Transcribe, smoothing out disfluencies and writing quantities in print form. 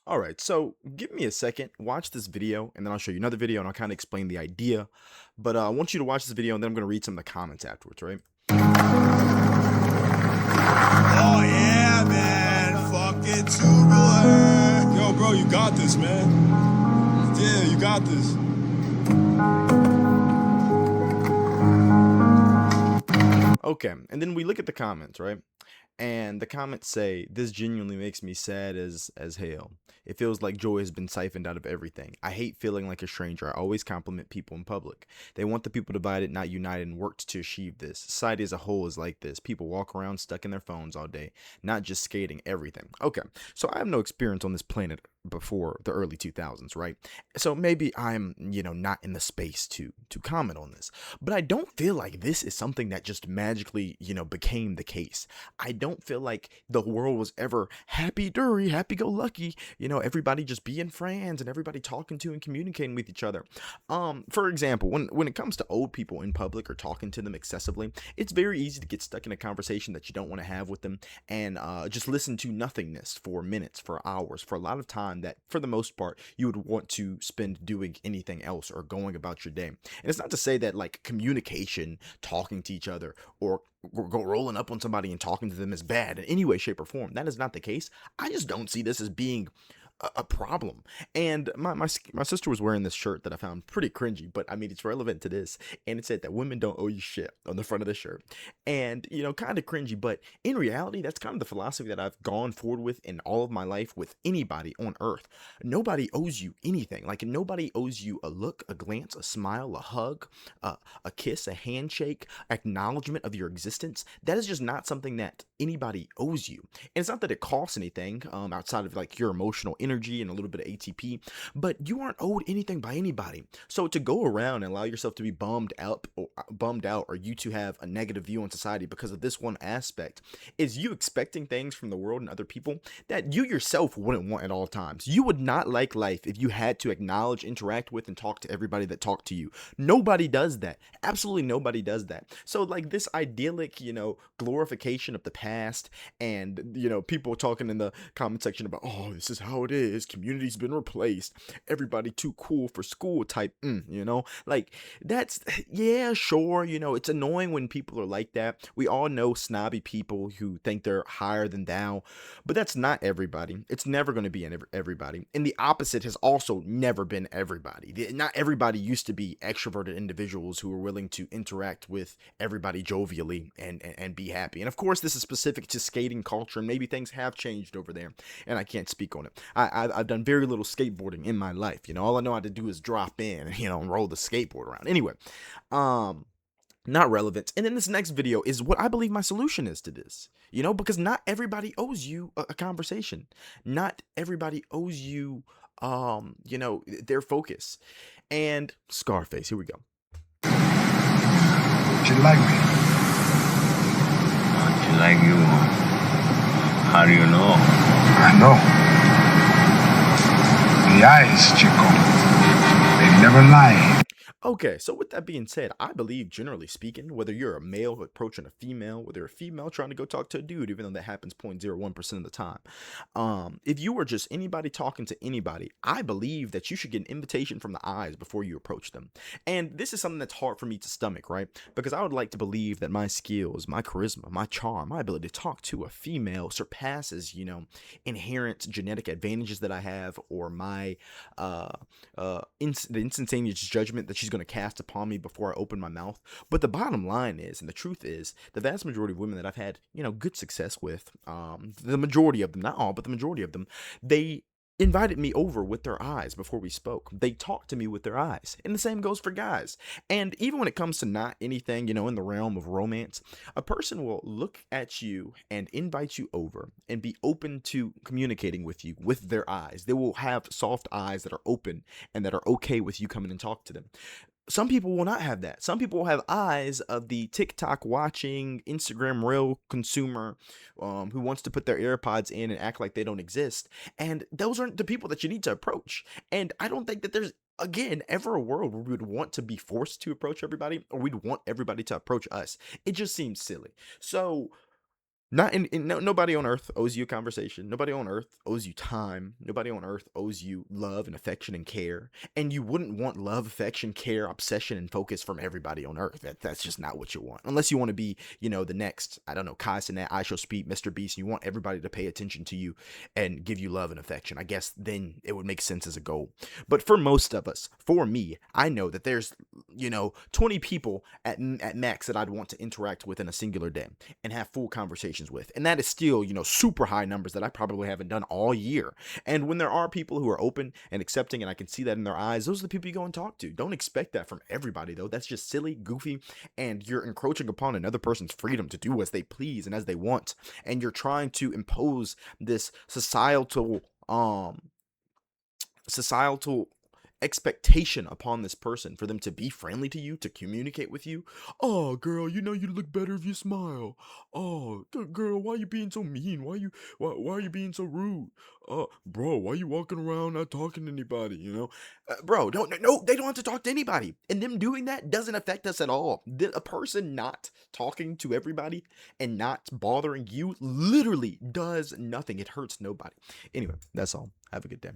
All right, so give me a second, watch this video, and then I'll show you another video and I'll kind of explain the idea. But I want you to watch this video and then I'm going to read some of the comments afterwards, right? Oh yeah, man. Fucking tubular. Yo, bro, you got this, man. Yeah, you got this. Okay, and then we look at the comments, right? And the comments say, "This genuinely makes me sad as hell. It feels like joy has been siphoned out of everything. I hate feeling like a stranger. I always compliment people in public. They want the people divided, not united, and worked to achieve this. Society as a whole is like this. People walk around stuck in their phones all day, not just skating, everything." Okay, so I have no experience on this planet before the early 2000s, right? So maybe I'm, not in the space to comment on this. But I don't feel like this is something that just magically, became the case. I don't feel like the world was ever happy-dory, happy-go-lucky, everybody just being friends and everybody talking to and communicating with each other. For example, when it comes to old people in public or talking to them excessively, it's very easy to get stuck in a conversation that you don't want to have with them and just listen to nothingness for minutes, for hours, for a lot of time that, for the most part, you would want to spend doing anything else or going about your day. And it's not to say that like communication, talking to each other, or go rolling up on somebody and talking to them is bad in any way, shape, or form. That is not the case. I just don't see this as being a problem. And my sister was wearing this shirt that I found pretty cringy, but I mean it's relevant to this. And it said that women don't owe you shit on the front of the shirt. And kind of cringy, but in reality, that's kind of the philosophy that I've gone forward with in all of my life with anybody on earth. Nobody owes you anything. Like nobody owes you a look, a glance, a smile, a hug, a kiss, a handshake, acknowledgement of your existence. That is just not something that anybody owes you. And it's not that it costs anything outside of like your emotional energy and a little bit of ATP, but you aren't owed anything by anybody. So to go around and allow yourself to be bummed out, or you to have a negative view on society because of this one aspect is you expecting things from the world and other people that you yourself wouldn't want at all times. You would not like life if you had to acknowledge, interact with, and talk to everybody that talked to you. Nobody does that. Absolutely nobody does that. So like this idyllic, glorification of the past and, people talking in the comment section about, oh, this is how it is. Community's been replaced. Everybody too cool for school type, like that's, yeah, sure. It's annoying when people are like that. We all know snobby people who think they're higher than thou, but that's not everybody. It's never going to be everybody. And the opposite has also never been everybody. Not everybody used to be extroverted individuals who were willing to interact with everybody jovially and be happy. And of course, this is specific to skating culture, and maybe things have changed over there, and I can't speak on it. I've done very little skateboarding in my life. All I know how to do is drop in, and roll the skateboard around. Anyway, not relevant. And then this next video is what I believe my solution is to this, because not everybody owes you a conversation. Not everybody owes you, their focus. And Scarface, here we go. She like me. She like you. How do you know? I know. The eyes, Chico. They never lie. Okay, so with that being said, I believe, generally speaking, whether you're a male approaching a female, whether you're a female trying to go talk to a dude, even though that happens 0.01% of the time, if you are just anybody talking to anybody, I believe that you should get an invitation from the eyes before you approach them. And this is something that's hard for me to stomach, right? Because I would like to believe that my skills, my charisma, my charm, my ability to talk to a female surpasses, inherent genetic advantages that I have, or my the instantaneous judgment that she's going to cast upon me before I open my mouth. But the bottom line is, and the truth is, the vast majority of women that I've had, good success with, the majority of them, not all, but the majority of them, they invited me over with their eyes before we spoke. They talked to me with their eyes. And the same goes for guys. And even when it comes to not anything, in the realm of romance, a person will look at you and invite you over and be open to communicating with you with their eyes. They will have soft eyes that are open and that are okay with you coming and talk to them. Some people will not have that. Some people will have eyes of the TikTok watching, Instagram reel consumer who wants to put their AirPods in and act like they don't exist. And those aren't the people that you need to approach. And I don't think that there's, again, ever a world where we would want to be forced to approach everybody, or we'd want everybody to approach us. It just seems silly. So Not no, nobody on earth owes you a conversation. Nobody on earth owes you time. Nobody on earth owes you love and affection and care. And you wouldn't want love, affection, care, obsession, and focus from everybody on earth. That's just not what you want. Unless you want to be, the next, I don't know, Kai Cenat, I Shall Speak, Mr. Beast, and you want everybody to pay attention to you and give you love and affection. I guess then it would make sense as a goal. But for most of us, for me, I know that there's, 20 people at max that I'd want to interact with in a singular day and have full conversations with. And that is still, super high numbers that I probably haven't done all year. And when there are people who are open and accepting, and I can see that in their eyes, those are the people you go and talk to. Don't expect that from everybody, though. That's just silly, goofy, and you're encroaching upon another person's freedom to do as they please and as they want. And you're trying to impose this societal expectation upon this person for them to be friendly to you, to communicate with you. Oh, girl, you look better if you smile. Oh, girl, why you being so mean? Why are you being so rude? Bro, why you walking around not talking to anybody? Bro, no, they don't have to talk to anybody. And them doing that doesn't affect us at all. A person not talking to everybody and not bothering you literally does nothing. It hurts nobody. Anyway, that's all. Have a good day.